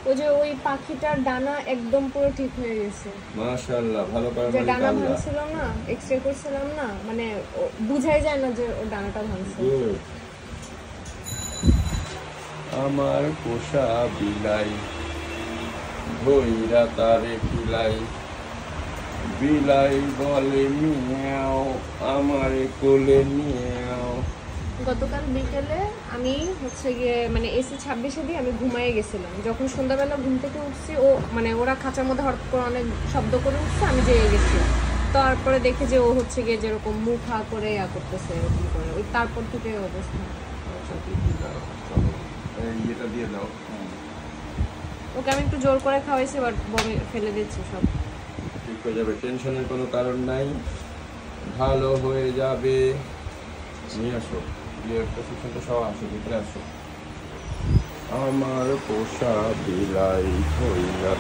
ওই যে ওই পাখিটার ডানা একদম পুরো ঠিক হয়ে গেছে। মাশাআল্লাহ, ভালো করে যে মালিক ডানা আল্লাহ। ভাঙছিল না, এক্সরে করছিলাম না, মানে বুঝাই যায় না যে ওর ডানাটা ভাঙছে। আমার পোষা বিলাই ভৈরা তারে পিলাই, বিলাই বলে মিয়াও, আমারে কোলে নিয়াও। গতকাল বিকেলে আমি হচ্ছে গিয়ে মানে এসি 26-এ দিয়ে আমি ঘুমাই গেছিলাম। যখন সন্ধ্যাবেলা ঘুম থেকে উঠছি, ও মানে ওরা খাঁচার মধ্যে হঠাৎ করে অনেক শব্দ করে উঠছে, আমি জেগে গেছি। তারপরে দেখে যে ও হচ্ছে গিয়ে যেরকম মুখ হা করে করতেছে এরকম করে, ওই তারপর থেকে অবস্থা। এটা দিয়ে দাও। ওকে আমি একটু জোর করে খাওয়াইছি, বাট বমি ফেলে দিচ্ছি সব। ঠিক হয়ে যাবে, টেনশনের কোনো কারণ নাই, ভালো হয়ে যাবে। নিয়ে আসো, প্রেসক্রিপশনটা সব আসো, ভিতরে আসো। আমার পোষা বিলাই হইয়া